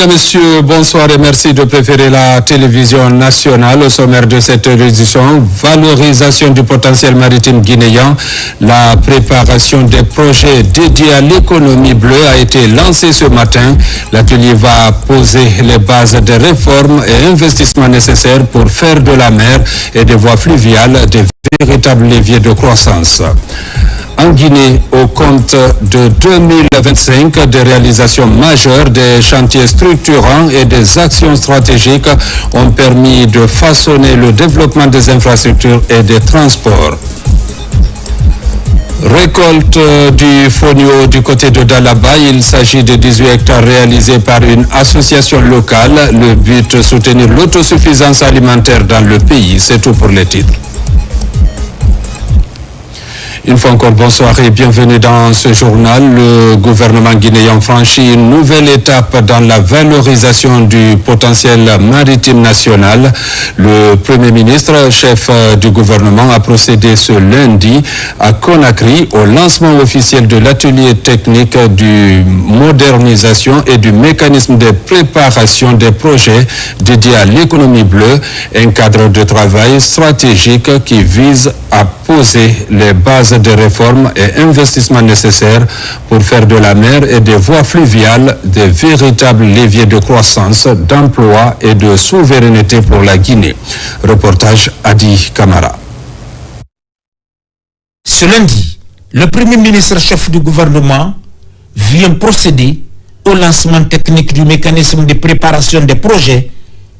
Mesdames, Messieurs, bonsoir et merci de préférer la télévision nationale. Au sommaire de cette édition, valorisation du potentiel maritime guinéen. La préparation des projets dédiés à l'économie bleue a été lancée ce matin. L'atelier va poser les bases des réformes et investissements nécessaires pour faire de la mer et des voies fluviales des véritables leviers de croissance. En Guinée, au compte de 2025, des réalisations majeures, des chantiers structurants et des actions stratégiques ont permis de façonner le développement des infrastructures et des transports. Récolte du fonio du côté de Dalaba, il s'agit de 18 hectares réalisés par une association locale. Le but, soutenir l'autosuffisance alimentaire dans le pays. C'est tout pour les titres. Une fois encore, bonsoir et bienvenue dans ce journal. Le gouvernement guinéen franchit une nouvelle étape dans la valorisation du potentiel maritime national. Le Premier ministre, chef du gouvernement, a procédé ce lundi à Conakry au lancement officiel de l'atelier technique du modernisation et du mécanisme de préparation des projets dédiés à l'économie bleue, un cadre de travail stratégique qui vise à poser les bases des réformes et investissements nécessaires pour faire de la mer et des voies fluviales des véritables leviers de croissance, d'emploi et de souveraineté pour la Guinée. Reportage Adi Kamara. Ce lundi, le Premier ministre chef du gouvernement vient procéder au lancement technique du mécanisme de préparation des projets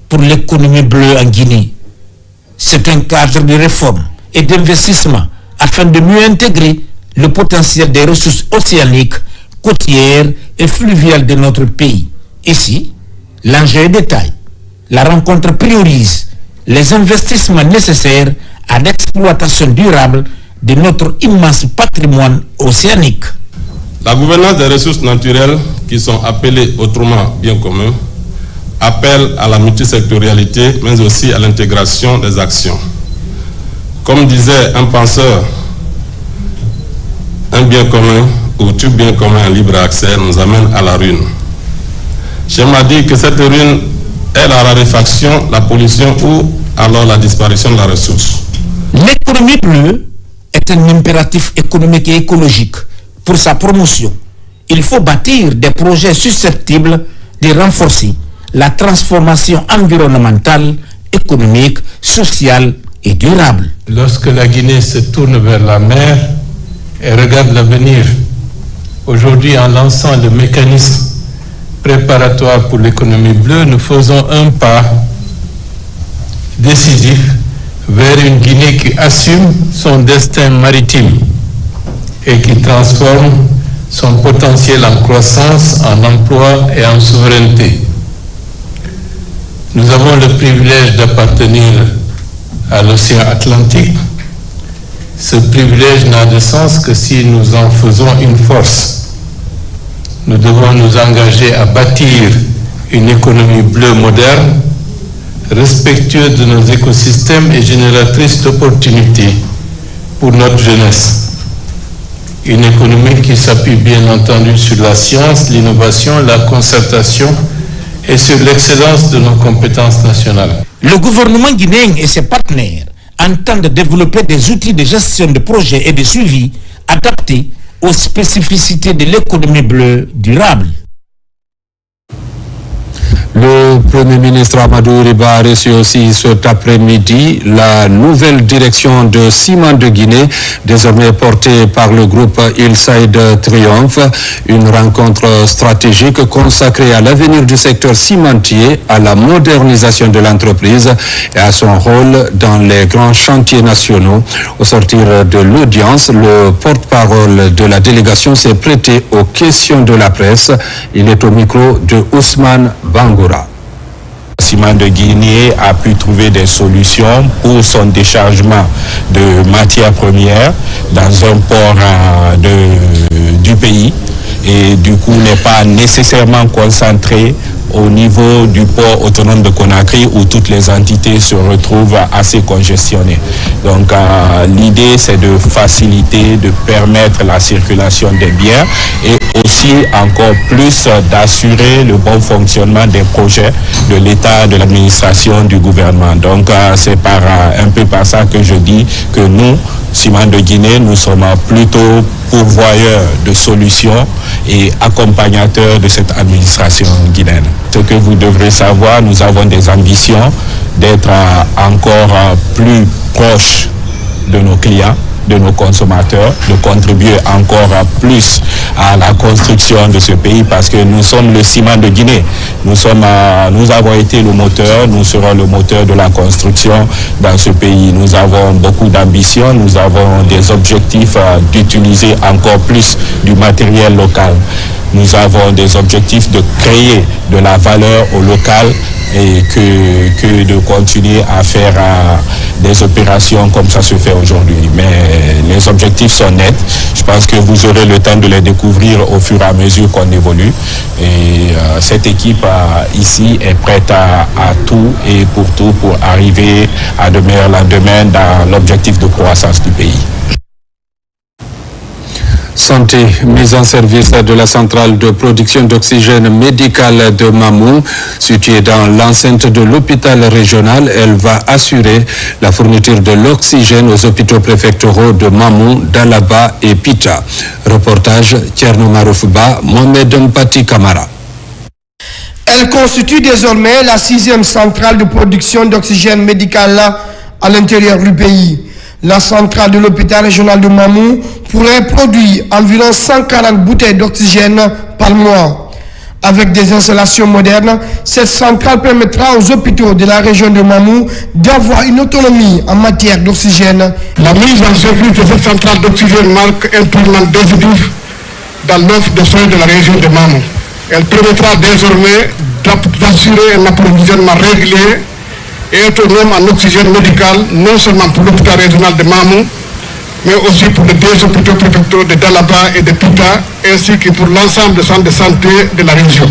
pour l'économie bleue en Guinée. C'est un cadre de réforme et d'investissement afin de mieux intégrer le potentiel des ressources océaniques, côtières et fluviales de notre pays. Ici, l'enjeu est de taille. La rencontre priorise les investissements nécessaires à l'exploitation durable de notre immense patrimoine océanique. La gouvernance des ressources naturelles, qui sont appelées autrement bien communs, appelle à la multisectorialité, mais aussi à l'intégration des actions. Comme disait un penseur, un bien commun ou tout bien commun en libre accès nous amène à la ruine. J'aimerais dire que cette ruine est la raréfaction, la pollution ou alors la disparition de la ressource. L'économie bleue est un impératif économique et écologique. Pour sa promotion, il faut bâtir des projets susceptibles de renforcer la transformation environnementale, économique, sociale et durable. Lorsque la Guinée se tourne vers la mer et regarde l'avenir, aujourd'hui en lançant le mécanisme préparatoire pour l'économie bleue, nous faisons un pas décisif vers une Guinée qui assume son destin maritime et qui transforme son potentiel en croissance, en emploi et en souveraineté. Nous avons le privilège d'appartenir à l'océan Atlantique. Ce privilège n'a de sens que si nous en faisons une force. Nous devons nous engager à bâtir une économie bleue moderne, respectueuse de nos écosystèmes et génératrice d'opportunités pour notre jeunesse. Une économie qui s'appuie bien entendu sur la science, l'innovation, la concertation et sur l'excellence de nos compétences nationales. Le gouvernement guinéen et ses partenaires entendent développer des outils de gestion de projets et de suivi adaptés aux spécificités de l'économie bleue durable. Le Premier ministre Amadou Riba a reçu aussi cet après-midi la nouvelle direction de Ciment de Guinée, désormais portée par le groupe Hillside Triomphe. Une rencontre stratégique consacrée à l'avenir du secteur cimentier, à la modernisation de l'entreprise et à son rôle dans les grands chantiers nationaux. Au sortir de l'audience, le porte-parole de la délégation s'est prêté aux questions de la presse. Il est au micro de Ousmane Bangoura. Ciment de Guinée a pu trouver des solutions pour son déchargement de matières premières dans un port du pays et du coup n'est pas nécessairement concentré au niveau du port autonome de Conakry où toutes les entités se retrouvent assez congestionnées. Donc l'idée c'est de faciliter, de permettre la circulation des biens et aussi encore plus d'assurer le bon fonctionnement des projets de l'État, de l'administration, du gouvernement. Donc c'est un peu par ça que je dis que nous, Ciments de Guinée, nous sommes plutôt pourvoyeurs de solutions et accompagnateurs de cette administration guinéenne. Ce que vous devrez savoir, nous avons des ambitions d'être encore plus proches de nos clients, de nos consommateurs, de contribuer encore plus à la construction de ce pays parce que nous sommes le ciment de Guinée. Nous avons été le moteur, nous serons le moteur de la construction dans ce pays. Nous avons beaucoup d'ambition, nous avons des objectifs d'utiliser encore plus du matériel local. Nous avons des objectifs de créer de la valeur au local et que de continuer à faire des opérations comme ça se fait aujourd'hui. Mais les objectifs sont nets. Je pense que vous aurez le temps de les découvrir au fur et à mesure qu'on évolue. Et cette équipe ici est prête à tout et pour tout pour arriver à de meilleurs lendemains dans l'objectif de croissance du pays. Santé, mise en service de la centrale de production d'oxygène médical de Mamou, située dans l'enceinte de l'hôpital régional. Elle va assurer la fourniture de l'oxygène aux hôpitaux préfectoraux de Mamou, Dalaba et Pita. Reportage Tcherno Maroufba, Mohamed Mpati Kamara. Elle constitue désormais la 6e centrale de production d'oxygène médical à l'intérieur du pays. La centrale de l'hôpital régional de Mamou pourrait produire environ 140 bouteilles d'oxygène par mois. Avec des installations modernes, cette centrale permettra aux hôpitaux de la région de Mamou d'avoir une autonomie en matière d'oxygène. La mise en service de cette centrale d'oxygène marque un tournant décisif dans l'offre de soins de la région de Mamou. Elle permettra désormais d'assurer un approvisionnement régulier et autonome en oxygène médical, non seulement pour l'hôpital régional de Mamou, mais aussi pour les 2 hôpitaux préfectoraux de Dalaba et de Pita, ainsi que pour l'ensemble des centres de santé de la région.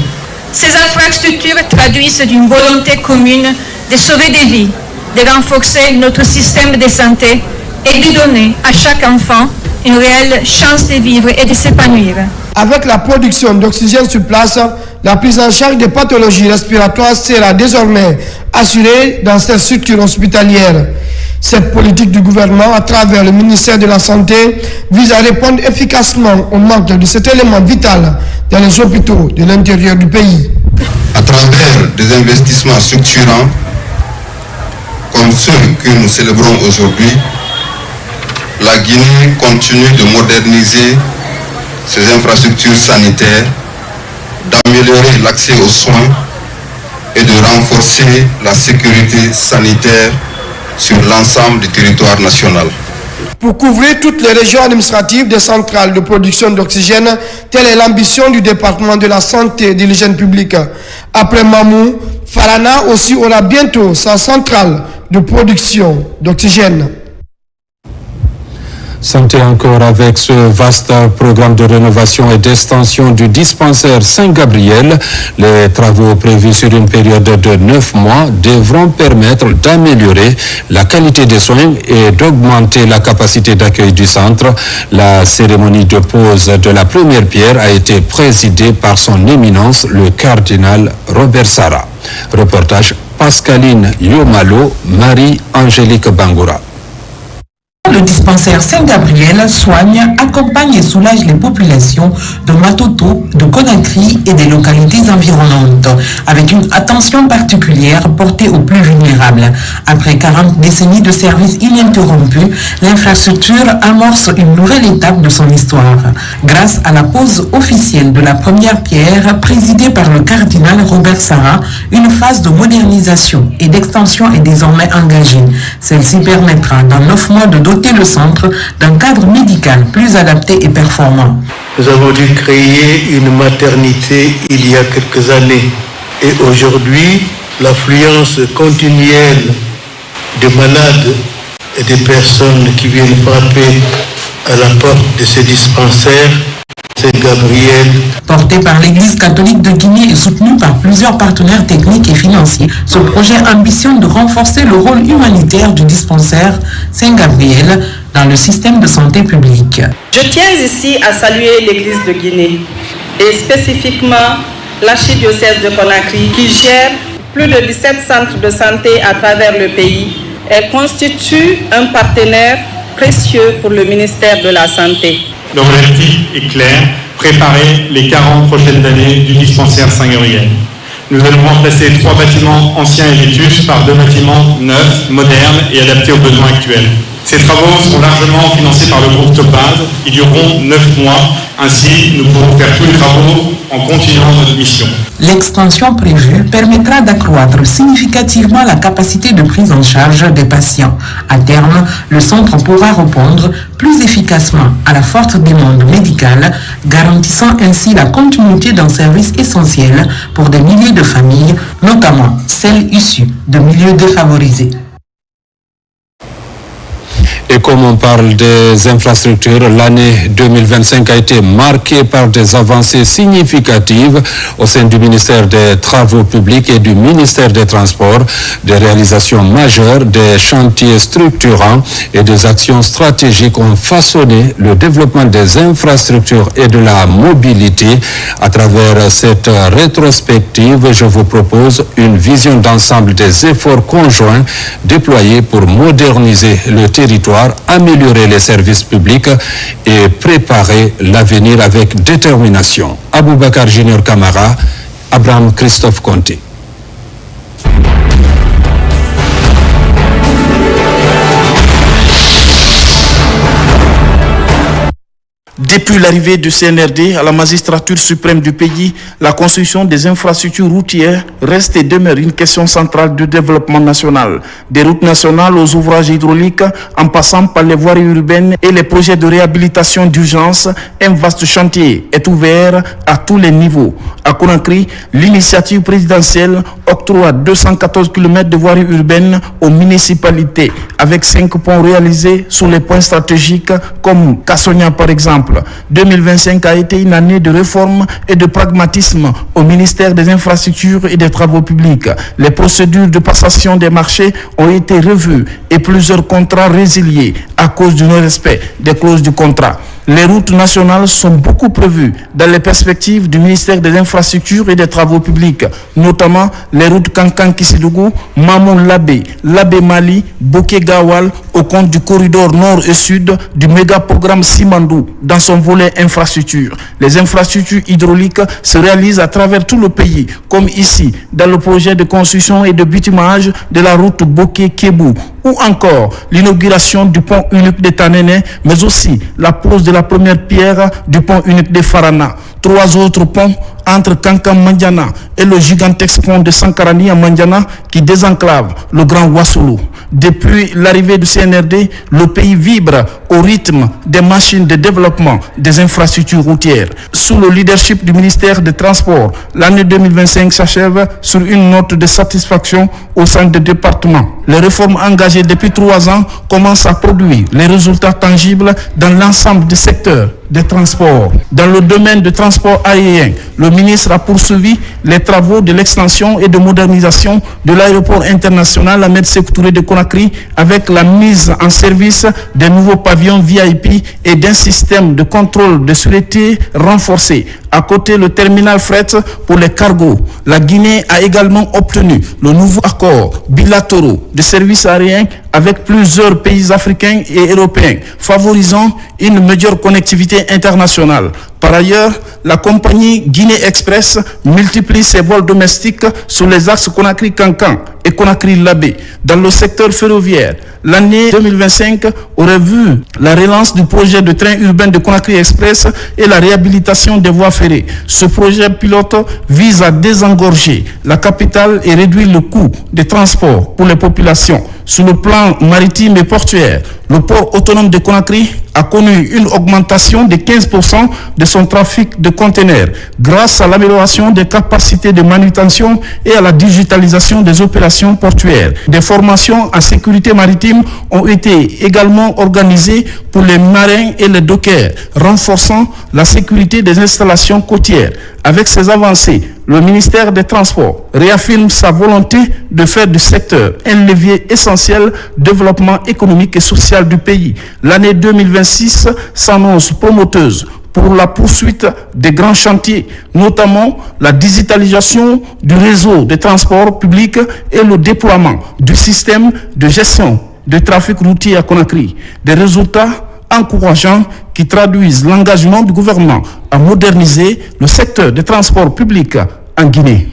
Ces infrastructures traduisent une volonté commune de sauver des vies, de renforcer notre système de santé et de donner à chaque enfant une réelle chance de vivre et de s'épanouir. Avec la production d'oxygène sur place, la prise en charge des pathologies respiratoires sera désormais assurée dans cette structure hospitalière. Cette politique du gouvernement, à travers le ministère de la Santé, vise à répondre efficacement au manque de cet élément vital dans les hôpitaux de l'intérieur du pays. À travers des investissements structurants, comme ceux que nous célébrons aujourd'hui, la Guinée continue de moderniser ses infrastructures sanitaires, d'améliorer l'accès aux soins et de renforcer la sécurité sanitaire sur l'ensemble du territoire national. Pour couvrir toutes les régions administratives des centrales de production d'oxygène, telle est l'ambition du département de la santé et de l'hygiène publique. Après Mamou, Farana aussi aura bientôt sa centrale de production d'oxygène. Santé encore avec ce vaste programme de rénovation et d'extension du dispensaire Saint-Gabriel. Les travaux prévus sur une période de 9 mois devront permettre d'améliorer la qualité des soins et d'augmenter la capacité d'accueil du centre. La cérémonie de pose de la première pierre a été présidée par son éminence, le cardinal Robert Sarah. Reportage Pascaline Yomalo, Marie-Angélique Bangoura. Le dispensaire Saint-Gabriel soigne, accompagne et soulage les populations de Matoto, de Conakry et des localités environnantes, avec une attention particulière portée aux plus vulnérables. Après 40 décennies de services ininterrompus, l'infrastructure amorce une nouvelle étape de son histoire. Grâce à la pose officielle de la première pierre, présidée par le cardinal Robert Sarah, une phase de modernisation et d'extension est désormais engagée. Celle-ci permettra dans 9 mois de doter le centre d'un cadre médical plus adapté et performant. Nous avons dû créer une maternité il y a quelques années et aujourd'hui l'affluence continuelle de malades et des personnes qui viennent frapper à la porte de ces dispensaires Saint-Gabriel. Porté par l'Église catholique de Guinée et soutenu par plusieurs partenaires techniques et financiers, ce projet ambitionne de renforcer le rôle humanitaire du dispensaire Saint-Gabriel dans le système de santé publique. Je tiens ici à saluer l'Église de Guinée et spécifiquement l'archidiocèse de Conakry qui gère plus de 17 centres de santé à travers le pays. Elle constitue un partenaire précieux pour le ministère de la Santé. L'objectif est clair, préparer les 40 prochaines années du dispensaire Saint-Gabriel. Nous allons remplacer 3 bâtiments anciens et vétustes par 2 bâtiments neufs, modernes et adaptés aux besoins actuels. Ces travaux seront largement financés par le groupe Topaz. Ils dureront 9 mois. Ainsi, nous pourrons faire tous les travaux en continuant notre mission. L'extension prévue permettra d'accroître significativement la capacité de prise en charge des patients. À terme, le centre pourra répondre plus efficacement à la forte demande médicale, garantissant ainsi la continuité d'un service essentiel pour des milliers de familles, notamment celles issues de milieux défavorisés. Et comme on parle des infrastructures, l'année 2025 a été marquée par des avancées significatives au sein du ministère des Travaux publics et du ministère des Transports, des réalisations majeures, des chantiers structurants et des actions stratégiques ont façonné le développement des infrastructures et de la mobilité. À travers cette rétrospective, je vous propose une vision d'ensemble des efforts conjoints déployés pour moderniser le territoire, améliorer les services publics et préparer l'avenir avec détermination. Aboubakar Junior Camara, Abraham Christophe Conté. Depuis l'arrivée du CNRD à la magistrature suprême du pays, la construction des infrastructures routières reste et demeure une question centrale du développement national. Des routes nationales aux ouvrages hydrauliques, en passant par les voiries urbaines et les projets de réhabilitation d'urgence, un vaste chantier est ouvert à tous les niveaux. À Conakry, l'initiative présidentielle octroie 214 km de voiries urbaines aux municipalités, avec 5 ponts réalisés sur les points stratégiques comme Kassonia par exemple. 2025 a été une année de réforme et de pragmatisme au ministère des Infrastructures et des Travaux publics. Les procédures de passation des marchés ont été revues et plusieurs contrats résiliés à cause du non-respect des clauses du contrat. Les routes nationales sont beaucoup prévues dans les perspectives du ministère des Infrastructures et des Travaux publics, notamment les routes Kankan-Kissidougou, Mamoun-Labé, Labé-Mali, Boké-Gawal, au compte du corridor nord et sud du méga-programme Simandou dans son volet infrastructure. Les infrastructures hydrauliques se réalisent à travers tout le pays, comme ici, dans le projet de construction et de bitumage de la route Boké-Kébou, ou encore l'inauguration du pont unique de Tanene, mais aussi la pose de la première pierre du pont unique de Farana. 3 autres ponts entre Kankan-Mandiana et le gigantesque pont de Sankarani à Mandiana qui désenclave le Grand Ouassoulou. Depuis l'arrivée du CNRD, le pays vibre au rythme des machines de développement des infrastructures routières. Sous le leadership du ministère des Transports, l'année 2025 s'achève sur une note de satisfaction au sein des départements. Les réformes engagées depuis 3 ans commencent à produire les résultats tangibles dans l'ensemble des secteurs des transports. Dans le domaine du transport aérien, le ministre a poursuivi les travaux de l'extension et de modernisation de l'aéroport international Ahmed Sékou Touré de Conakry avec la mise en service des nouveaux pavillons VIP et d'un système de contrôle de sûreté renforcé. À côté, le terminal fret pour les cargos. La Guinée a également obtenu le nouveau accord bilatéraux de services aériens avec plusieurs pays africains et européens, favorisant une meilleure connectivité internationale. Par ailleurs, la compagnie Guinée Express multiplie ses vols domestiques sur les axes Conakry-Kankan et Conakry-Labé. Dans le secteur ferroviaire, l'année 2025 aurait vu la relance du projet de train urbain de Conakry Express et la réhabilitation des voies ferrées. Ce projet pilote vise à désengorger la capitale et réduire le coût des transports pour les populations. Sur le plan maritime et portuaire, le port autonome de Conakry a connu une augmentation de 15% de son trafic de conteneurs grâce à l'amélioration des capacités de manutention et à la digitalisation des opérations portuaires. Des formations en sécurité maritime ont été également organisées pour les marins et les dockers, renforçant la sécurité des installations côtières. Avec ces avancées, le ministère des Transports réaffirme sa volonté de faire du secteur un levier essentiel de développement économique et social du pays. L'année 2026 s'annonce promoteuse pour la poursuite des grands chantiers, notamment la digitalisation du réseau des transports publics et le déploiement du système de gestion du trafic routier à Conakry. Des résultats encourageants qui traduisent l'engagement du gouvernement à moderniser le secteur des transports publics en Guinée.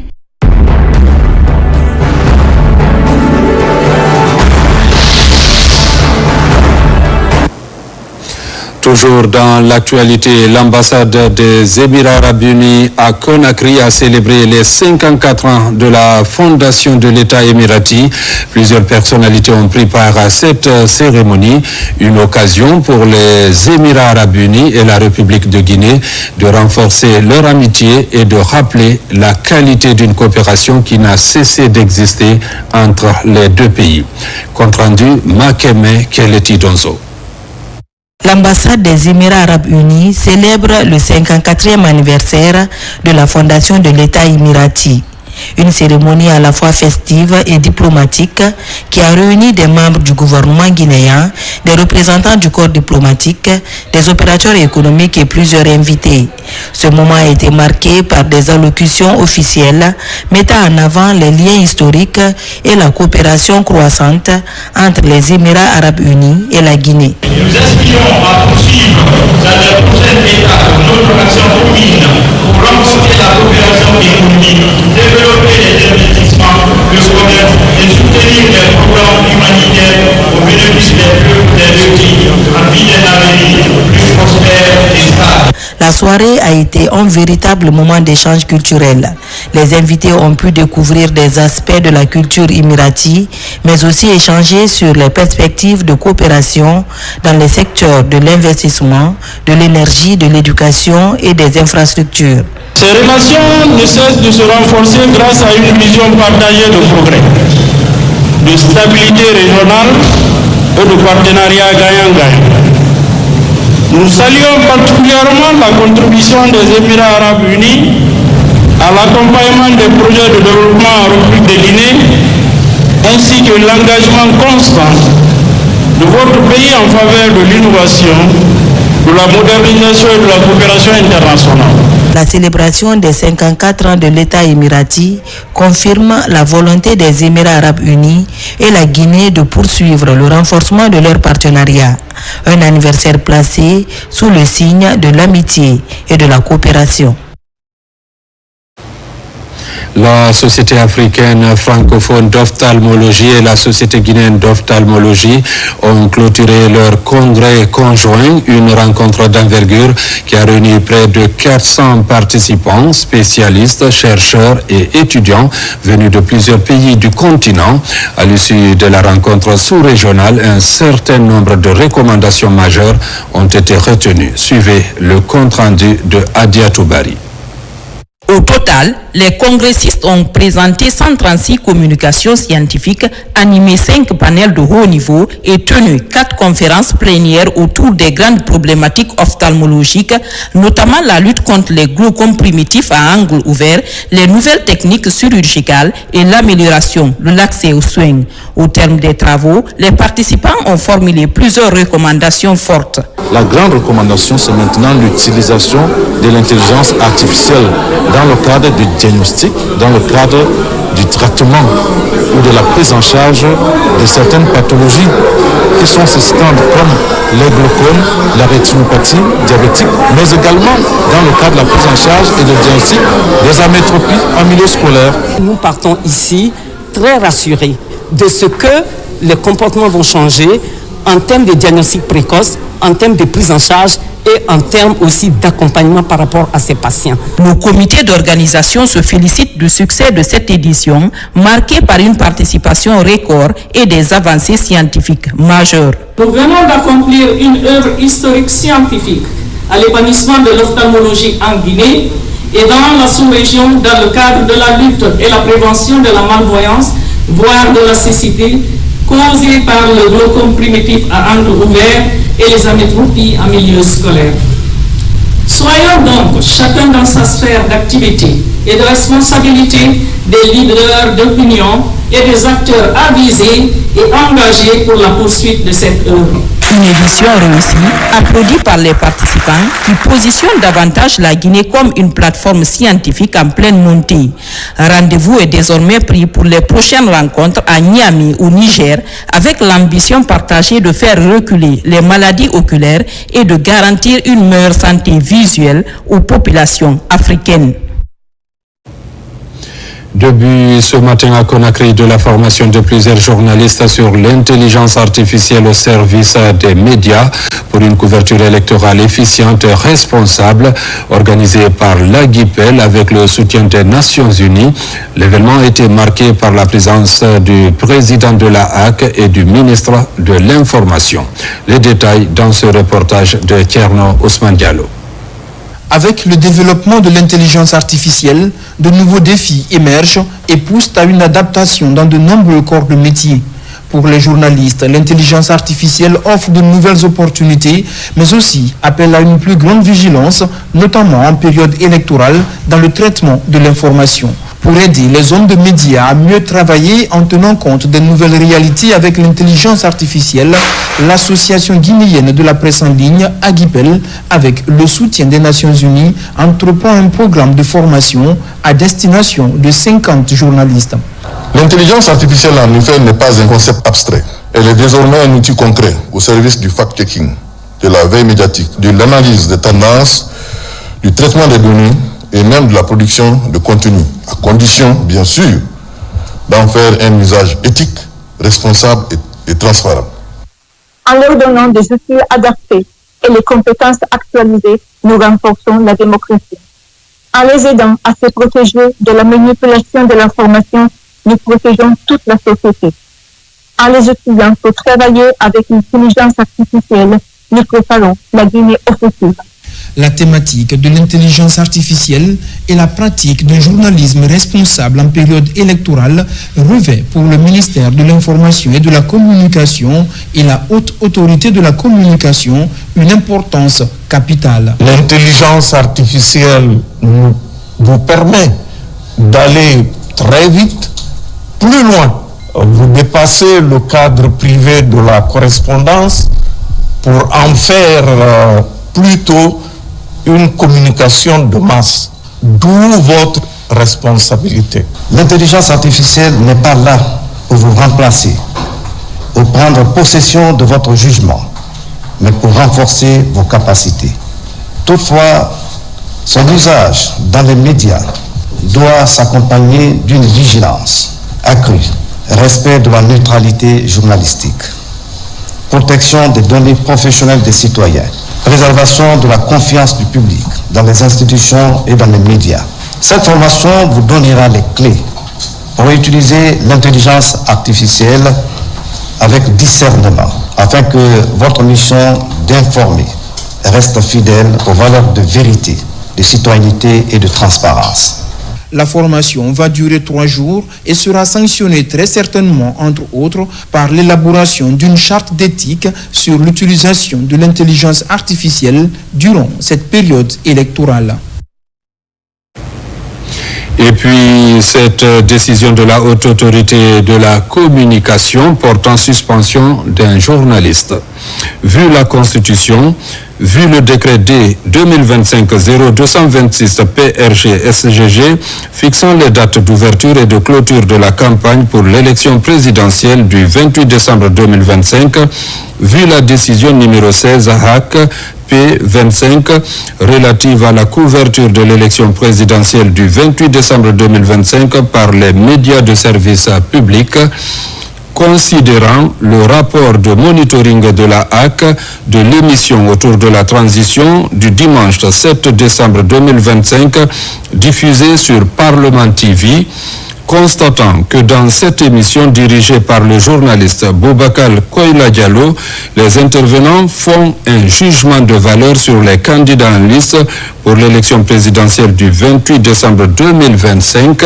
Toujours dans l'actualité, l'ambassade des Émirats arabes unis à Conakry a célébré les 54 ans de la fondation de l'État émirati. Plusieurs personnalités ont pris part à cette cérémonie, une occasion pour les Émirats arabes unis et la République de Guinée de renforcer leur amitié et de rappeler la qualité d'une coopération qui n'a cessé d'exister entre les deux pays. Compte rendu, Makeme Keleti Donzo. L'ambassade des Émirats arabes unis célèbre le 54e anniversaire de la fondation de l'État émirati. Une cérémonie à la fois festive et diplomatique qui a réuni des membres du gouvernement guinéen, des représentants du corps diplomatique, des opérateurs économiques et plusieurs invités. Ce moment a été marqué par des allocutions officielles mettant en avant les liens historiques et la coopération croissante entre les Émirats arabes unis et la Guinée. Nous aspirons à poursuivre dans la prochaine étape notre action commune pour renforcer la coopération économique, développer les investissements, le commerce et soutenir les programmes humanitaires au bénéfice des peuples des deux pays en vue d'un avenir plus prospère et stable. La soirée a été un véritable moment d'échange culturel. Les invités ont pu découvrir des aspects de la culture émirati, mais aussi échanger sur les perspectives de coopération dans les secteurs de l'investissement, de l'énergie, de l'éducation et des infrastructures. Ces relations ne cessent de se renforcer grâce à une vision partagée de progrès, de stabilité régionale et de partenariat gagnant-gagnant. Nous saluons particulièrement la contribution des Émirats arabes unis à l'accompagnement des projets de développement en République de Guinée, ainsi que l'engagement constant de votre pays en faveur de l'innovation, de la modernisation et de la coopération internationale. La célébration des 54 ans de l'État émirati confirme la volonté des Émirats arabes unis et la Guinée de poursuivre le renforcement de leur partenariat. Un anniversaire placé sous le signe de l'amitié et de la coopération. La Société africaine francophone d'ophtalmologie et la Société guinéenne d'ophtalmologie ont clôturé leur congrès conjoint, une rencontre d'envergure qui a réuni près de 400 participants, spécialistes, chercheurs et étudiants venus de plusieurs pays du continent. À l'issue de la rencontre sous-régionale, un certain nombre de recommandations majeures ont été retenues. Suivez le compte-rendu de Adia Toubari. Au total, les congressistes ont présenté 136 communications scientifiques, animé 5 panels de haut niveau et tenu 4 conférences plénières autour des grandes problématiques ophtalmologiques, notamment la lutte contre les glaucomes primitifs à angle ouvert, les nouvelles techniques chirurgicales et l'amélioration de l'accès aux soins. Au terme des travaux, les participants ont formulé plusieurs recommandations fortes. La grande recommandation, c'est maintenant l'utilisation de l'intelligence artificielle dans le cadre du diagnostic, dans le cadre du traitement ou de la prise en charge de certaines pathologies qui sont suscitantes comme les glaucomes, la rétinopathie diabétique, mais également dans le cadre de la prise en charge et du diagnostic des amétropies en milieu scolaire. Nous partons ici très rassurés de ce que les comportements vont changer en termes de diagnostic précoce, en termes de prise en charge et en termes aussi d'accompagnement par rapport à ces patients. Le comité d'organisation se félicite du succès de cette édition, marquée par une participation record et des avancées scientifiques majeures. Nous venons d'accomplir une œuvre historique scientifique à l'épanouissement de l'ophtalmologie en Guinée et dans la sous-région dans le cadre de la lutte et la prévention de la malvoyance, voire de la cécité, causée par le glaucome primitif à angle ouvert et les amétropies en milieu scolaire. Soyons donc chacun dans sa sphère d'activité et de responsabilité des leaders d'opinion et des acteurs avisés et engagés pour la poursuite de cette œuvre. Une édition réussie, applaudie par les participants qui positionnent davantage la Guinée comme une plateforme scientifique en pleine montée. Rendez-vous est désormais pris pour les prochaines rencontres à Niamey au Niger avec l'ambition partagée de faire reculer les maladies oculaires et de garantir une meilleure santé visuelle aux populations africaines. Début ce matin à Conakry de la formation de plusieurs journalistes sur l'intelligence artificielle au service des médias pour une couverture électorale efficiente et responsable organisée par l'AGIPEL avec le soutien des Nations Unies. L'événement a été marqué par la présence du président de la HAC et du ministre de l'Information. Les détails dans ce reportage de Tierno Ousmane Diallo. Avec le développement de l'intelligence artificielle, de nouveaux défis émergent et poussent à une adaptation dans de nombreux corps de métier. Pour les journalistes, l'intelligence artificielle offre de nouvelles opportunités, mais aussi appelle à une plus grande vigilance, notamment en période électorale, dans le traitement de l'information. Pour aider les hommes de médias à mieux travailler en tenant compte des nouvelles réalités avec l'intelligence artificielle, l'Association guinéenne de la presse en ligne, AGIPEL, avec le soutien des Nations Unies, entreprend un programme de formation à destination de 50 journalistes. L'intelligence artificielle, en effet, n'est pas un concept abstrait. Elle est désormais un outil concret au service du fact-checking, de la veille médiatique, de l'analyse des tendances, du traitement des données et même de la production de contenu, à condition, bien sûr, d'en faire un usage éthique, responsable et transparent. En leur donnant des outils adaptés et les compétences actualisées, nous renforçons la démocratie. En les aidant à se protéger de la manipulation de l'information, nous protégeons toute la société. En les utilisant pour travailler avec l'intelligence artificielle, nous préparons la Guinée offensive. La thématique de l'intelligence artificielle et la pratique d'un journalisme responsable en période électorale revêt pour le ministère de l'Information et de la Communication et la haute autorité de la communication une importance capitale. L'intelligence artificielle vous permet d'aller très vite, plus loin. Vous dépassez le cadre privé de la correspondance pour en faire plutôt une communication de masse, d'où votre responsabilité. L'intelligence artificielle n'est pas là pour vous remplacer, pour prendre possession de votre jugement, mais pour renforcer vos capacités. Toutefois, son usage dans les médias doit s'accompagner d'une vigilance accrue, respect de la neutralité journalistique, protection des données professionnelles des citoyens, préservation de la confiance du public dans les institutions et dans les médias. Cette formation vous donnera les clés pour utiliser l'intelligence artificielle avec discernement, afin que votre mission d'informer reste fidèle aux valeurs de vérité, de citoyenneté et de transparence. La formation va durer 3 jours et sera sanctionnée très certainement, entre autres, par l'élaboration d'une charte d'éthique sur l'utilisation de l'intelligence artificielle durant cette période électorale. Et puis, cette décision de la Haute Autorité de la Communication porte en suspension d'un journaliste. Vu la Constitution, vu le décret D 2025-0226 PRG-SGG fixant les dates d'ouverture et de clôture de la campagne pour l'élection présidentielle du 28 décembre 2025, vu la décision numéro 16 HAC P25 relative à la couverture de l'élection présidentielle du 28 décembre 2025 par les médias de service public, considérant le rapport de monitoring de la HAC de l'émission autour de la transition du dimanche 7 décembre 2025 diffusée sur Parlement TV, constatant que dans cette émission dirigée par le journaliste Boubacar Koïla Diallo, les intervenants font un jugement de valeur sur les candidats en liste pour l'élection présidentielle du 28 décembre 2025,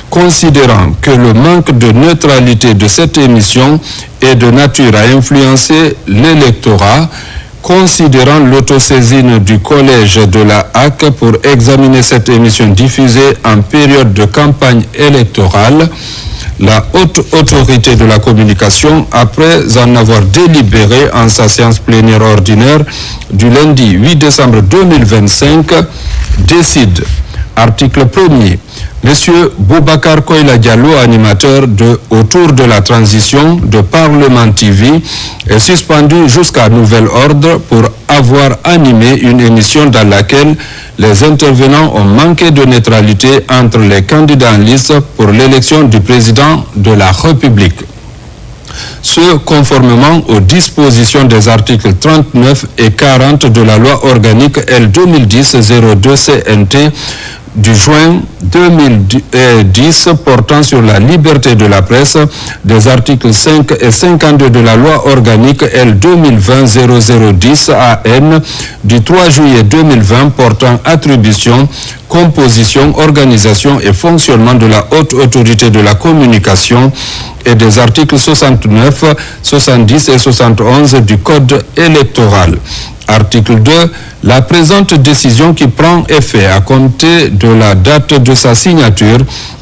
considérant que le manque de neutralité de cette émission est de nature à influencer l'électorat, considérant l'autosaisine du collège de la HAC pour examiner cette émission diffusée en période de campagne électorale, la haute autorité de la communication, après en avoir délibéré en sa séance plénière ordinaire du lundi 8 décembre 2025, décide. Article 1er. Monsieur Boubacar Koïla Diallo, animateur autour de la transition de Parlement TV, est suspendu jusqu'à nouvel ordre pour avoir animé une émission dans laquelle les intervenants ont manqué de neutralité entre les candidats en liste pour l'élection du président de la République. Ce conformément aux dispositions des articles 39 et 40 de la loi organique L 2010-02 CNT du juin 2010 portant sur la liberté de la presse, des articles 5 et 52 de la loi organique L 2020-0010 AN du 3 juillet 2020 portant attribution, composition, organisation et fonctionnement de la haute autorité de la communication et des articles 69, 70 et 71 du Code électoral. Article 2. La présente décision qui prend effet à compter de la date de sa signature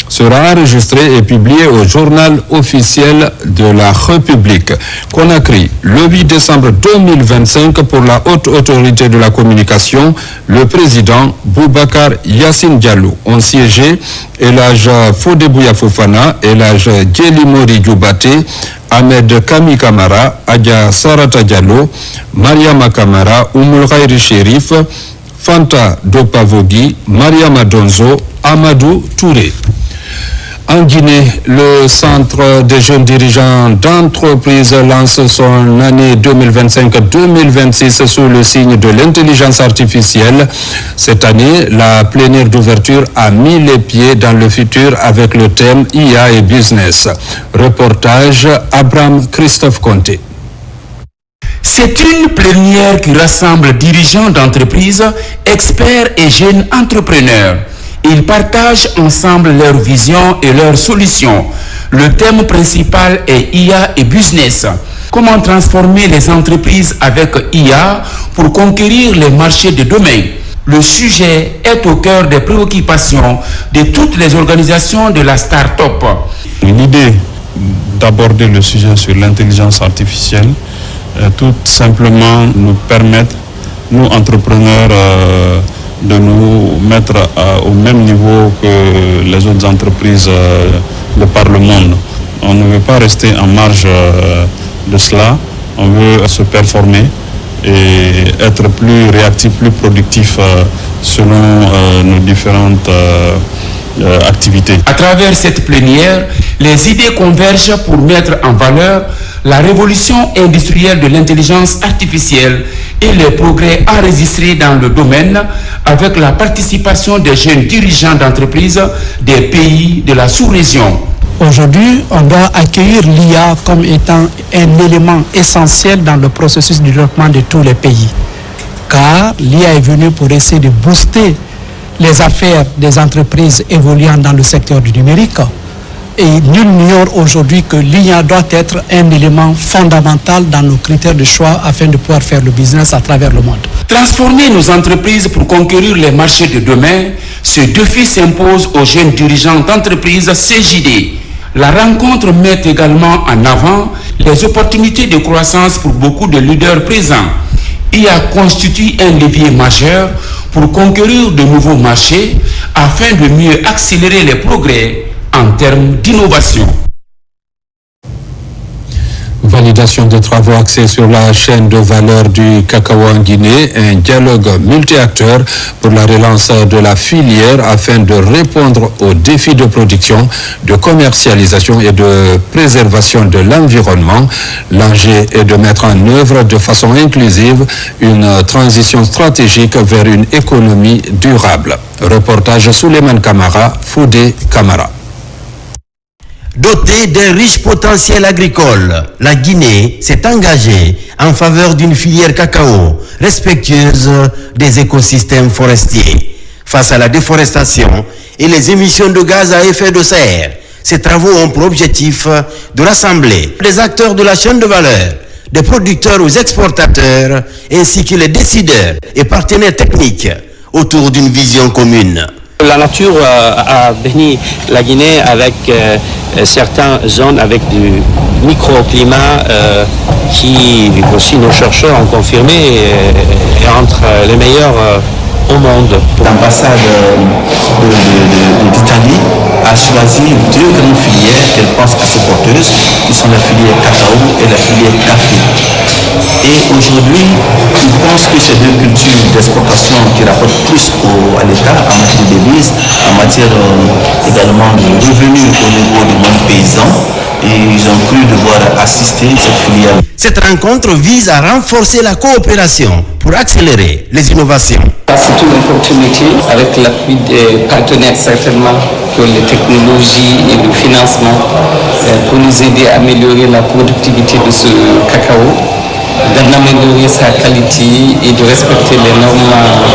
sera enregistrée et publiée au journal officiel de la République. Conakry, le 8 décembre 2025 pour la haute autorité de la communication, le président Boubacar Yassine Diallo ont siégé Elhadj Fodebouya Fofana, Elhadj Djelimori Dioubate, Ahmed Kami Kamara, Adja Sarata Diallo, Mariama Kamara, Oumoul Khairi Chérif, Fanta Dopavogi, Mariama Donzo, Amadou Touré. En Guinée, le Centre des jeunes dirigeants d'entreprise lance son année 2025-2026 sous le signe de l'intelligence artificielle. Cette année, la plénière d'ouverture a mis les pieds dans le futur avec le thème IA et Business. Reportage Abraham Christophe Conté. C'est une plénière qui rassemble dirigeants d'entreprises, experts et jeunes entrepreneurs. Ils partagent ensemble leurs visions et leurs solutions. Le thème principal est IA et Business. Comment transformer les entreprises avec IA pour conquérir les marchés de demain? Le sujet est au cœur des préoccupations de toutes les organisations de la start-up. L'idée d'aborder le sujet sur l'intelligence artificielle, tout simplement nous permettre, nous entrepreneurs, de nous mettre au même niveau que les autres entreprises de par le monde. On ne veut pas rester en marge de cela, on veut se performer et être plus réactif, plus productif selon nos différentes activités. À travers cette plénière, les idées convergent pour mettre en valeur la révolution industrielle de l'intelligence artificielle et les progrès enregistrés dans le domaine avec la participation des jeunes dirigeants d'entreprises des pays de la sous-région. Aujourd'hui, on doit accueillir l'IA comme étant un élément essentiel dans le processus de développement de tous les pays. Car l'IA est venue pour essayer de booster les affaires des entreprises évoluant dans le secteur du numérique. Et nul n'ignore aujourd'hui que l'IA doit être un élément fondamental dans nos critères de choix afin de pouvoir faire le business à travers le monde. Transformer nos entreprises pour conquérir les marchés de demain, ce défi s'impose aux jeunes dirigeants d'entreprises CJD. La rencontre met également en avant les opportunités de croissance pour beaucoup de leaders présents. IA constitue un levier majeur pour conquérir de nouveaux marchés afin de mieux accélérer les progrès en termes d'innovation. Validation des travaux axés sur la chaîne de valeur du cacao en Guinée, un dialogue multi-acteurs pour la relance de la filière afin de répondre aux défis de production, de commercialisation et de préservation de l'environnement. L'enjeu est de mettre en œuvre de façon inclusive une transition stratégique vers une économie durable. Reportage Souleymane Kamara, Foudé Kamara. Dotée d'un riche potentiel agricole, la Guinée s'est engagée en faveur d'une filière cacao respectueuse des écosystèmes forestiers. Face à la déforestation et les émissions de gaz à effet de serre, ces travaux ont pour objectif de rassembler les acteurs de la chaîne de valeur, des producteurs aux exportateurs, ainsi que les décideurs et partenaires techniques autour d'une vision commune. La nature a béni la Guinée avec certaines zones avec du microclimat qui aussi nos chercheurs ont confirmé est entre les meilleurs au monde. L'ambassade d'Italie a choisi deux grandes filières qu'elle pense assez porteuses, qui sont la filière cacao et la filière café. Et aujourd'hui, ils pensent que ces deux cultures d'exportation qui rapportent plus à l'État en matière de devises, en matière également de revenus au niveau du monde paysan, et ils ont cru devoir assister cette filière. Cette rencontre vise à renforcer la coopération pour accélérer les innovations. C'est une opportunité avec l'appui des partenaires certainement que les technologies et le financement pour nous aider à améliorer la productivité de ce cacao, d'améliorer sa qualité et de respecter les normes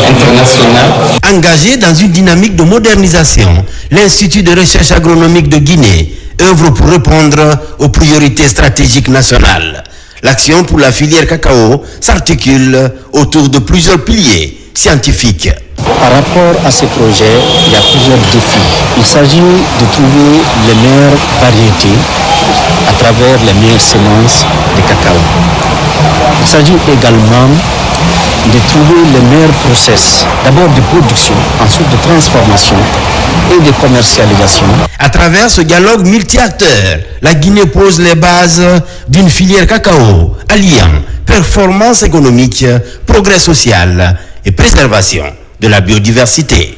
internationales. Engagé dans une dynamique de modernisation, l'Institut de recherche agronomique de Guinée œuvre pour répondre aux priorités stratégiques nationales. L'action pour la filière cacao s'articule autour de plusieurs piliers scientifiques. Par rapport à ces projets, il y a plusieurs défis. Il s'agit de trouver les meilleures variétés à travers les meilleures semences de cacao. Il s'agit également de trouver les meilleurs process, d'abord de production, ensuite de transformation et de commercialisation. À travers ce dialogue multi-acteurs, la Guinée pose les bases d'une filière cacao alliant performance économique, progrès social et préservation de la biodiversité.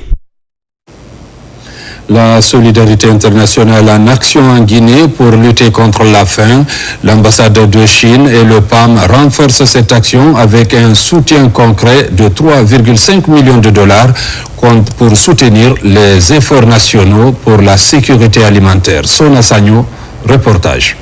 La solidarité internationale en action en Guinée pour lutter contre la faim. L'ambassade de Chine et le PAM renforcent cette action avec un soutien concret de 3,5 millions de dollars pour soutenir les efforts nationaux pour la sécurité alimentaire. Sona Sagno, reportage.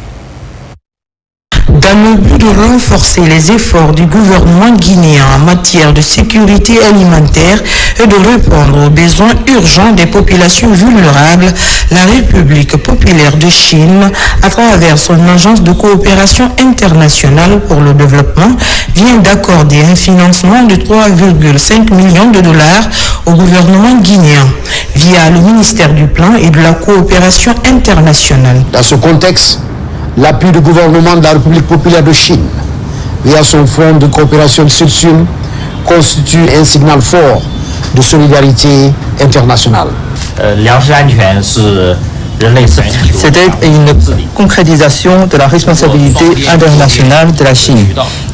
Dans le but de renforcer les efforts du gouvernement guinéen en matière de sécurité alimentaire et de répondre aux besoins urgents des populations vulnérables, la République populaire de Chine, à travers son agence de coopération internationale pour le développement, vient d'accorder un financement de 3,5 millions de dollars au gouvernement guinéen via le ministère du Plan et de la coopération internationale. Dans ce contexte, l'appui du gouvernement de la République populaire de Chine, via son fonds de coopération Sud-Sud, constitue un signal fort de solidarité internationale. C'était une concrétisation de la responsabilité internationale de la Chine,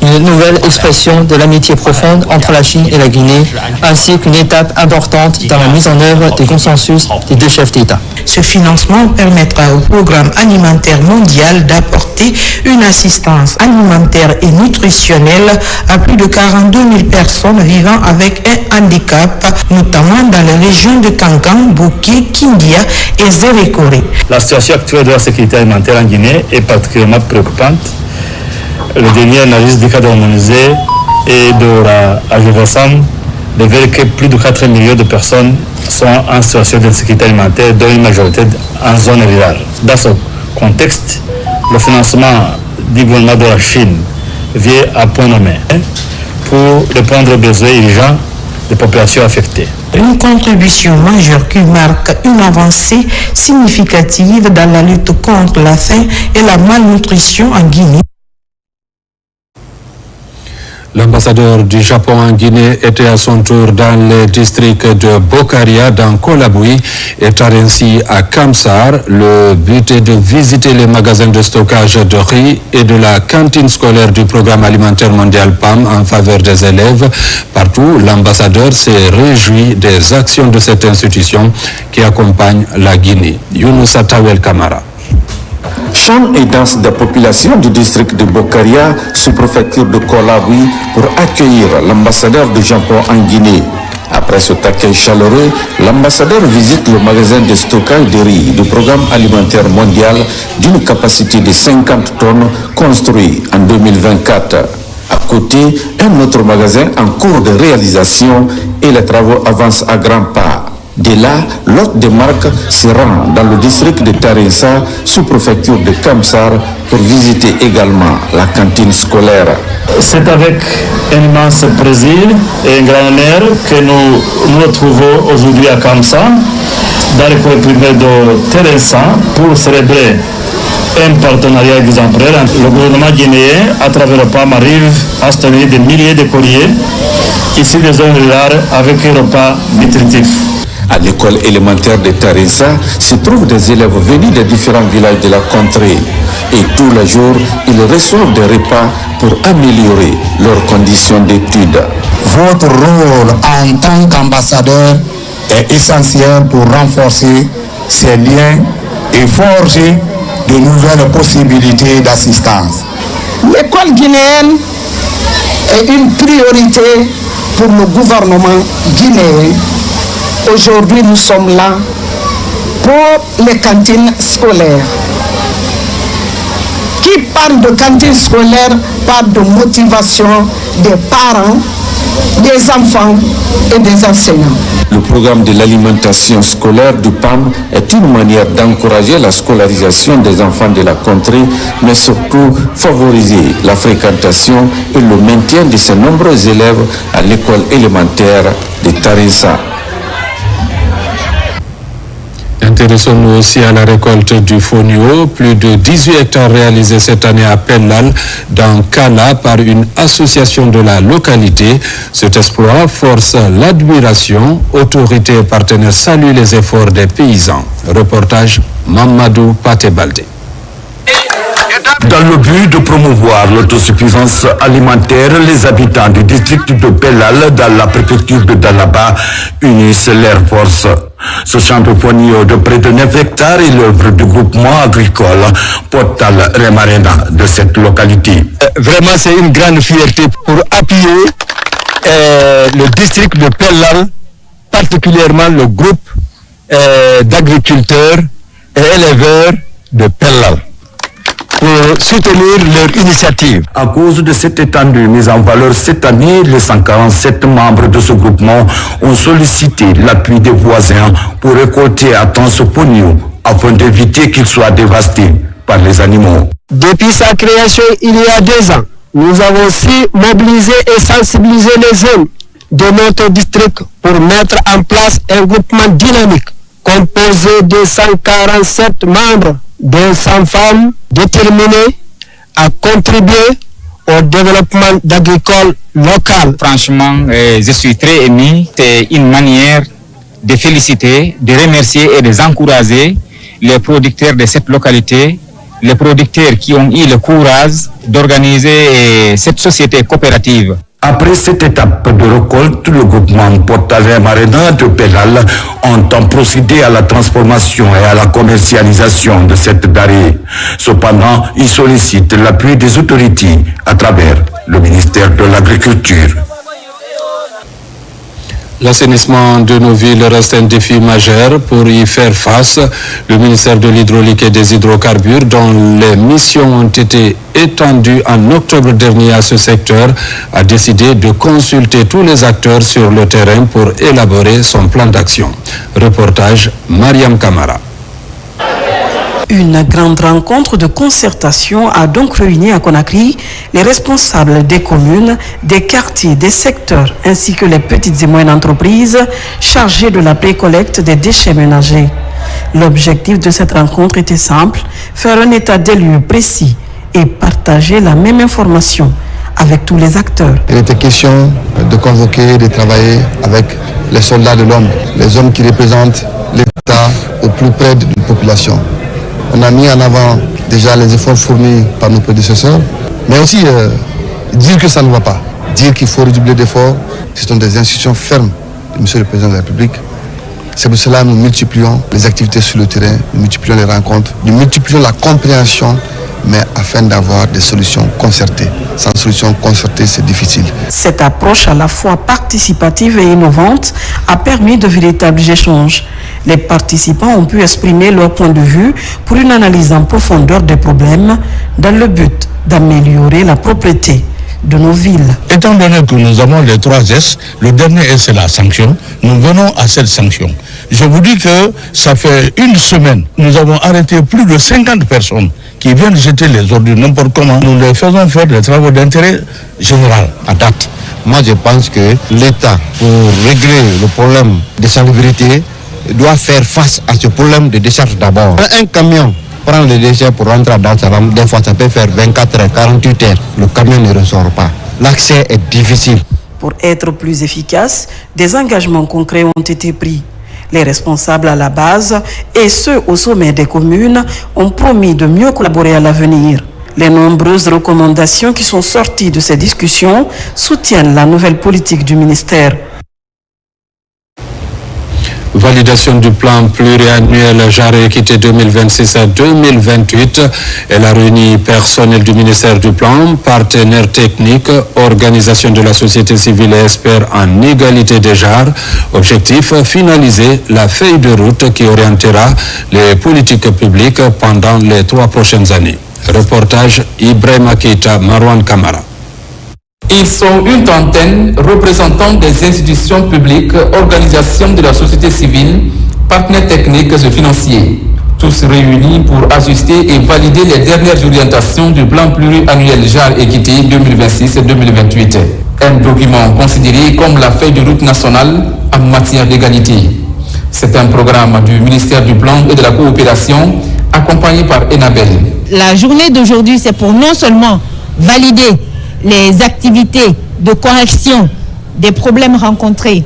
une nouvelle expression de l'amitié profonde entre la Chine et la Guinée, ainsi qu'une étape importante dans la mise en œuvre des consensus des deux chefs d'État. Ce financement permettra au programme alimentaire mondial d'apporter une assistance alimentaire et nutritionnelle à plus de 42 000 personnes vivant avec un handicap, notamment dans les régions de Kankan, Bouké, Kindia et Zérékoré. La situation actuelle de la sécurité alimentaire en Guinée est particulièrement préoccupante. Le dernier analyse du cadre harmonisé et de la AGVSAM révèle que plus de 4 millions de personnes sont en situation d'insécurité alimentaire, dont une majorité en zone rurale. Dans ce contexte, le financement du gouvernement de la Chine vient à point nommé pour répondre aux besoins urgents des populations affectées. Une contribution majeure qui marque une avancée significative dans la lutte contre la faim et la malnutrition en Guinée. L'ambassadeur du Japon en Guinée était à son tour dans les districts de Bokaria, dans Kolabui et Tarensi à Kamsar. Le but est de visiter les magasins de stockage de riz et de la cantine scolaire du programme alimentaire mondial PAM en faveur des élèves. Partout, l'ambassadeur s'est réjoui des actions de cette institution qui accompagne la Guinée. Younousa Tawel Kamara. Chants et danses des populations du district de Bokaria, sous-préfecture de Kolabui, pour accueillir l'ambassadeur du Japon en Guinée. Après cet accueil chaleureux, l'ambassadeur visite le magasin de stockage de riz du programme alimentaire mondial d'une capacité de 50 tonnes construit en 2024. À côté, un autre magasin en cours de réalisation et les travaux avancent à grands pas. De là, l'hôte de marque se rend dans le district de Tarinsa, sous-préfecture de Kamsar, pour visiter également la cantine scolaire. C'est avec un immense plaisir et un grand honneur que nous nous retrouvons aujourd'hui à Kamsar, dans l'école primaire de Tarinsa, pour célébrer un partenariat exemplaire. Le gouvernement guinéen, à travers le PAM, arrive à se tenir des milliers de courriers ici des zones rurales avec un repas nutritif. À l'école élémentaire de Tarinsa se trouvent des élèves venus des différents villages de la contrée. Et tous les jours, ils reçoivent des repas pour améliorer leurs conditions d'études. Votre rôle en tant qu'ambassadeur est essentiel pour renforcer ces liens et forger de nouvelles possibilités d'assistance. L'école guinéenne est une priorité pour le gouvernement guinéen. Aujourd'hui, nous sommes là pour les cantines scolaires. Qui parle de cantines scolaires parle de motivation des parents, des enfants et des enseignants. Le programme de l'alimentation scolaire du PAM est une manière d'encourager la scolarisation des enfants de la contrée, mais surtout favoriser la fréquentation et le maintien de ces nombreux élèves à l'école élémentaire de Tarinsa. Intéressons-nous aussi à la récolte du fonio. Plus de 18 hectares réalisés cette année à Pellal, dans Kala, par une association de la localité. Cet exploit force l'admiration. Autorités et partenaires saluent les efforts des paysans. Reportage Mamadou Patebalde. Dans le but de promouvoir l'autosuffisance alimentaire, les habitants du district de Pellal, dans la préfecture de Dalaba, unissent leurs forces. Ce champ de fonio de près de 9 hectares est l'œuvre du groupement agricole Portal Remarena de cette localité. Vraiment, c'est une grande fierté pour appuyer le district de Pellal, particulièrement le groupe d'agriculteurs et éleveurs de Pellal, pour soutenir leur initiative. À cause de cette étendue mise en valeur cette année, les 147 membres de ce groupement ont sollicité l'appui des voisins pour récolter à temps ce fonio afin d'éviter qu'il soit dévasté par les animaux. Depuis sa création il y a 2 ans, nous avons aussi mobilisé et sensibilisé les jeunes de notre district pour mettre en place un groupement dynamique composé de 147 membres, dont 100 femmes déterminées à contribuer au développement d'agricole local. Franchement, je suis très ému. C'est une manière de féliciter, de remercier et d'encourager les producteurs de cette localité, les producteurs qui ont eu le courage d'organiser cette société coopérative. Après cette étape de récolte, le groupement Portal Remarena de Pellal entend procéder à la transformation et à la commercialisation de cette denrée. Cependant, il sollicite l'appui des autorités à travers le ministère de l'Agriculture. L'assainissement de nos villes reste un défi majeur. Pour y faire face, le ministère de l'Hydraulique et des Hydrocarbures, dont les missions ont été étendues en octobre dernier à ce secteur, a décidé de consulter tous les acteurs sur le terrain pour élaborer son plan d'action. Reportage Mariam Kamara. Une grande rencontre de concertation a donc réuni à Conakry les responsables des communes, des quartiers, des secteurs, ainsi que les petites et moyennes entreprises chargées de la précollecte des déchets ménagers. L'objectif de cette rencontre était simple, faire un état des lieux précis et partager la même information avec tous les acteurs. Il était question de convoquer, de travailler avec les soldats de l'homme, les hommes qui représentent l'État au plus près de la population. On a mis en avant déjà les efforts fournis par nos prédécesseurs, mais aussi dire que ça ne va pas, dire qu'il faut redoubler d'efforts. Ce sont des institutions fermes de M. le Président de la République. C'est pour cela que nous multiplions les activités sur le terrain, nous multiplions les rencontres, nous multiplions la compréhension, mais afin d'avoir des solutions concertées. Sans solution concertée, c'est difficile. Cette approche à la fois participative et innovante a permis de véritables échanges. Les participants ont pu exprimer leur point de vue pour une analyse en profondeur des problèmes dans le but d'améliorer la propreté de nos villes. Étant donné que nous avons les 3 S, le dernier S c'est la sanction, nous venons à cette sanction. Je vous dis que ça fait une semaine, nous avons arrêté plus de 50 personnes qui viennent jeter les ordures n'importe comment. Nous les faisons faire des travaux d'intérêt général à date. Moi je pense que l'État, pour régler le problème de salubrité, doit faire face à ce problème de décharge d'abord. Un camion prend les déchets pour rentrer à Dar es Salaam, des fois ça peut faire 24 heures, 48 heures. Le camion ne ressort pas. L'accès est difficile. Pour être plus efficace, des engagements concrets ont été pris. Les responsables à la base et ceux au sommet des communes ont promis de mieux collaborer à l'avenir. Les nombreuses recommandations qui sont sorties de ces discussions soutiennent la nouvelle politique du ministère. Validation du plan pluriannuel genre et équité 2026 à 2028. Elle a réuni personnel du ministère du Plan, partenaires techniques, organisations de la société civile et experts en égalité des genres. Objectif, finaliser la feuille de route qui orientera les politiques publiques pendant les 3 prochaines années. Reportage Ibrahima Keita, Marwan Kamara. Ils sont une trentaine, représentants des institutions publiques, organisations de la société civile, partenaires techniques et financiers. Tous réunis pour ajuster et valider les dernières orientations du plan pluriannuel genre équité 2026-2028. Un document considéré comme la feuille de route nationale en matière d'égalité. C'est un programme du ministère du Plan et de la Coopération accompagné par Enabel. La journée d'aujourd'hui, c'est pour non seulement valider les activités de correction des problèmes rencontrés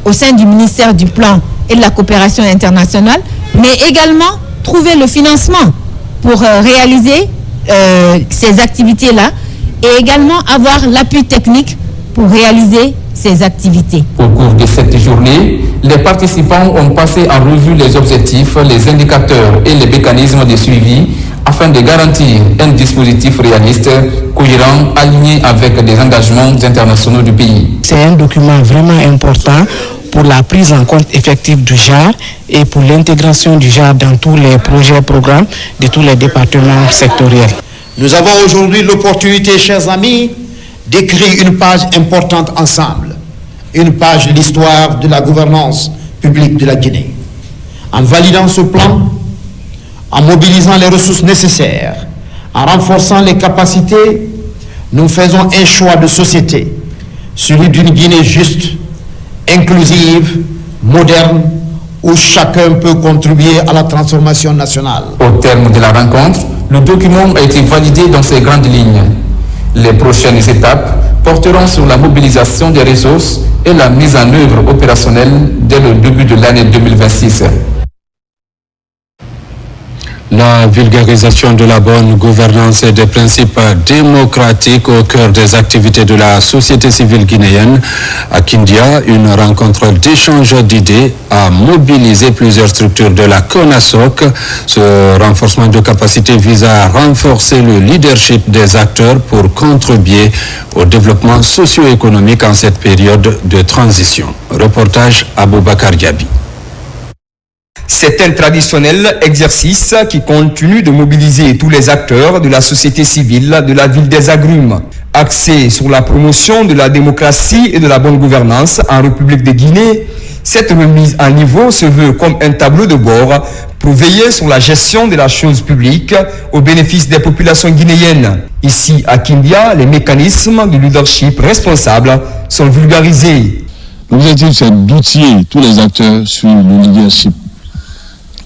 au sein du ministère du Plan et de la Coopération internationale, mais également trouver le financement pour réaliser ces activités-là et également avoir l'appui technique pour réaliser ces activités. Au cours de cette journée, les participants ont passé en revue les objectifs, les indicateurs et les mécanismes de suivi afin de garantir un dispositif réaliste, cohérent, aligné avec des engagements internationaux du pays. C'est un document vraiment important pour la prise en compte effective du genre et pour l'intégration du genre dans tous les projets et programmes de tous les départements sectoriels. Nous avons aujourd'hui l'opportunité, chers amis, d'écrire une page importante ensemble, une page de l'histoire de la gouvernance publique de la Guinée. En validant ce plan, en mobilisant les ressources nécessaires, en renforçant les capacités, nous faisons un choix de société, celui d'une Guinée juste, inclusive, moderne, où chacun peut contribuer à la transformation nationale. Au terme de la rencontre, le document a été validé dans ses grandes lignes. Les prochaines étapes porteront sur la mobilisation des ressources et la mise en œuvre opérationnelle dès le début de l'année 2026. La vulgarisation de la bonne gouvernance et des principes démocratiques au cœur des activités de la société civile guinéenne. À Kindia, une rencontre d'échange d'idées a mobilisé plusieurs structures de la CONASOC. Ce renforcement de capacité vise à renforcer le leadership des acteurs pour contribuer au développement socio-économique en cette période de transition. Reportage Aboubakar Diaby. C'est un traditionnel exercice qui continue de mobiliser tous les acteurs de la société civile de la ville des Agrumes, axé sur la promotion de la démocratie et de la bonne gouvernance en République de Guinée. Cette remise à niveau se veut comme un tableau de bord pour veiller sur la gestion de la chose publique au bénéfice des populations guinéennes. Ici, à Kindia, les mécanismes de leadership responsables sont vulgarisés. L'objectif, c'est d'outiller tous les acteurs sur le leadership.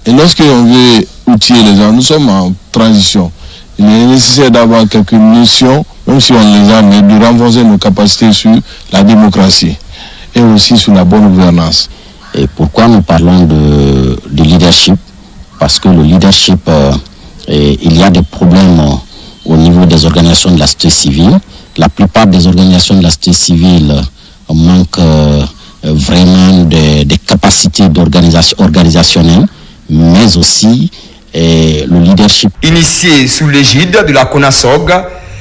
Et lorsqu'on veut outiller les gens, nous sommes en transition. Il est nécessaire d'avoir quelques notions, même si on les a, mais de renforcer nos capacités sur la démocratie et aussi sur la bonne gouvernance. Et pourquoi nous parlons de leadership? Parce que le leadership, il y a des problèmes au niveau des organisations de la société civile. La plupart des organisations de la société civile manquent vraiment des capacités organisationnelles, mais aussi le leadership. Initié sous l'égide de la CONASOG,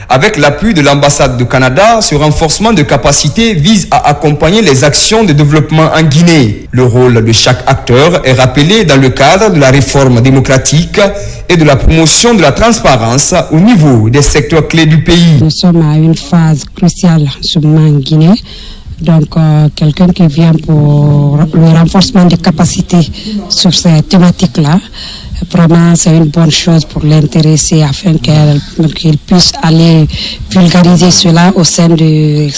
Avec l'appui de l'ambassade du Canada, ce renforcement de capacité vise à accompagner les actions de développement en Guinée. Le rôle de chaque acteur est rappelé dans le cadre de la réforme démocratique et de la promotion de la transparence au niveau des secteurs clés du pays. Nous sommes à une phase cruciale en Guinée. Donc, quelqu'un qui vient pour le renforcement des capacités sur ces thématiques-là, vraiment, c'est une bonne chose pour l'intéresser afin qu'il puisse aller vulgariser cela au sein de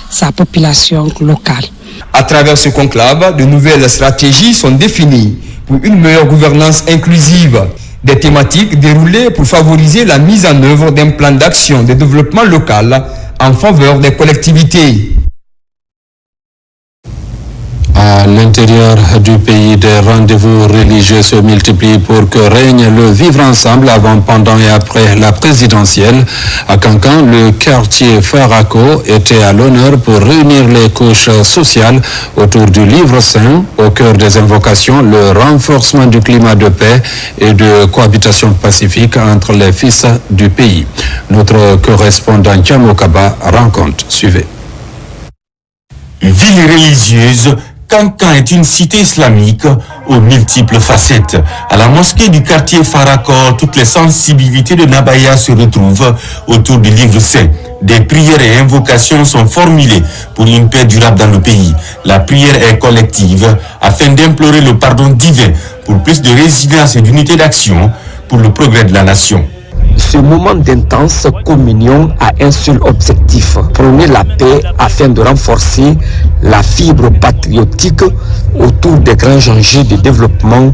sa population locale. À travers ce conclave, de nouvelles stratégies sont définies pour une meilleure gouvernance inclusive. Des thématiques déroulées pour favoriser la mise en œuvre d'un plan d'action de développement local en faveur des collectivités. À l'intérieur du pays, des rendez-vous religieux se multiplient pour que règne le vivre ensemble avant, pendant et après la présidentielle. À Cancan, le quartier Farako était à l'honneur pour réunir les couches sociales autour du livre saint, au cœur des invocations, le renforcement du climat de paix et de cohabitation pacifique entre les fils du pays. Notre correspondant Tiamokaba rencontre. Suivez. Ville religieuse, Cancan est une cité islamique aux multiples facettes. À la mosquée du quartier Farakor, toutes les sensibilités de Nabaya se retrouvent autour du livre saint. Des prières et invocations sont formulées pour une paix durable dans le pays. La prière est collective afin d'implorer le pardon divin pour plus de résilience et d'unité d'action pour le progrès de la nation. Ce moment d'intense communion a un seul objectif, prôner la paix afin de renforcer la fibre patriotique autour des grands enjeux de développement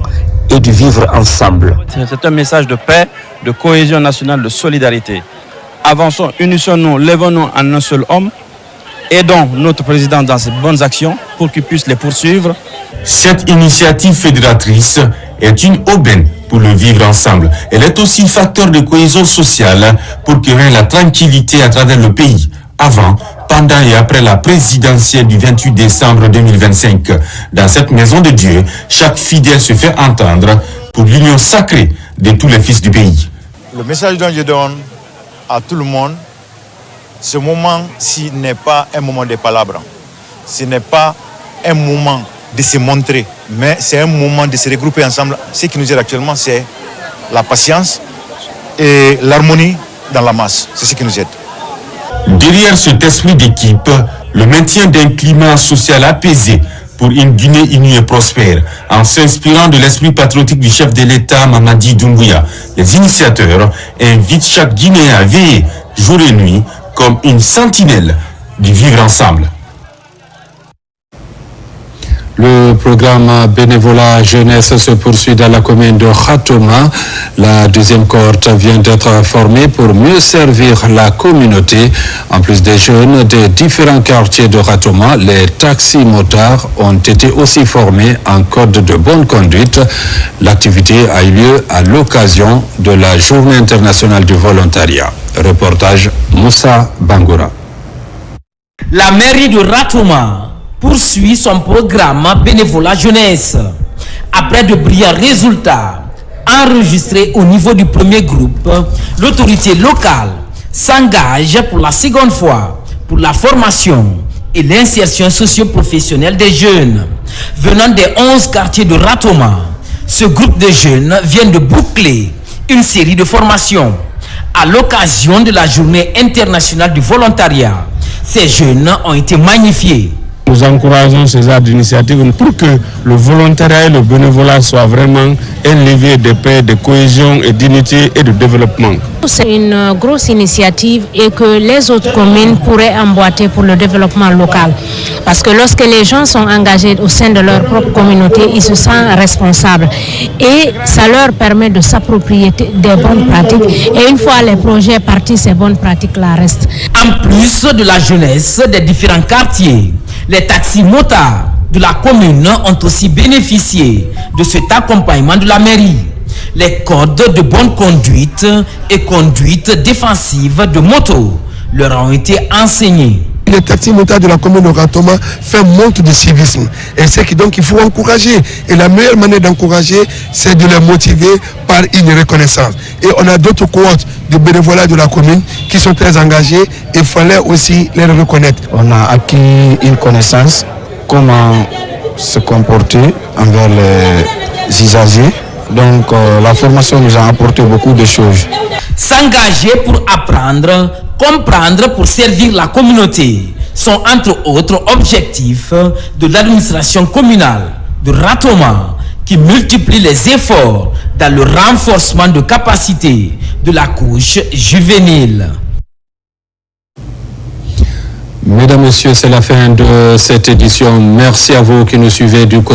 et de vivre ensemble. C'est un message de paix, de cohésion nationale, de solidarité. Avançons, unissons-nous, levons-nous en un seul homme, aidons notre président dans ses bonnes actions pour qu'il puisse les poursuivre. Cette initiative fédératrice est une aubaine pour le vivre ensemble. Elle est aussi facteur de cohésion sociale pour que règne la tranquillité à travers le pays, avant, pendant et après la présidentielle du 28 décembre 2025. Dans cette maison de Dieu, chaque fidèle se fait entendre pour l'union sacrée de tous les fils du pays. Le message dont je donne à tout le monde, ce moment-ci n'est pas un moment de palabres, ce n'est pas un moment de se montrer, mais c'est un moment de se regrouper ensemble. Ce qui nous aide actuellement, c'est la patience et l'harmonie dans la masse. C'est ce qui nous aide. Derrière cet esprit d'équipe, le maintien d'un climat social apaisé pour une Guinée unie et prospère, en s'inspirant de l'esprit patriotique du chef de l'État Mamadi Doumbouya. Les initiateurs invitent chaque Guinéen à veiller jour et nuit comme une sentinelle du vivre ensemble. Le programme bénévolat jeunesse se poursuit dans la commune de Khatoma. La deuxième cohorte vient d'être formée pour mieux servir la communauté. En plus des jeunes des différents quartiers de Khatoma, les taxis-motards ont été aussi formés en code de bonne conduite. L'activité a eu lieu à l'occasion de la Journée internationale du volontariat. Reportage Moussa Bangoura. La mairie de Khatoma poursuit son programme bénévolat jeunesse. Après de brillants résultats enregistrés au niveau du premier groupe, l'autorité locale s'engage pour la seconde fois pour la formation et l'insertion socio-professionnelle des jeunes. Venant des 11 quartiers de Khatoma, ce groupe de jeunes vient de boucler une série de formations. À l'occasion de la Journée internationale du volontariat, ces jeunes ont été magnifiés. Nous encourageons ces genres d'initiatives pour que le volontariat et le bénévolat soient vraiment un levier de paix, de cohésion et d'unité et de développement. C'est une grosse initiative et que les autres communes pourraient emboîter pour le développement local. Parce que lorsque les gens sont engagés au sein de leur propre communauté, ils se sentent responsables. Et ça leur permet de s'approprier des bonnes pratiques. Et une fois les projets partis, ces bonnes pratiques-là restent. En plus de la jeunesse des différents quartiers, les taxis-motards de la commune ont aussi bénéficié de cet accompagnement de la mairie. Les codes de bonne conduite et conduite défensive de moto leur ont été enseignés. Les taxis-motards de la commune de Ratoma font montre de civisme. Et c'est que donc il faut encourager. Et la meilleure manière d'encourager, c'est de les motiver par une reconnaissance. Et on a d'autres cohortes de bénévolat de la commune qui sont très engagés et il fallait aussi les reconnaître. On a acquis une connaissance, comment se comporter envers les usagers. Donc la formation nous a apporté beaucoup de choses. S'engager pour apprendre, comprendre pour servir la communauté sont entre autres objectifs de l'administration communale de Ratoma qui multiplie les efforts dans le renforcement de capacité de la couche juvénile. Mesdames, Messieurs, c'est la fin de cette édition. Merci à vous qui nous suivez du côté.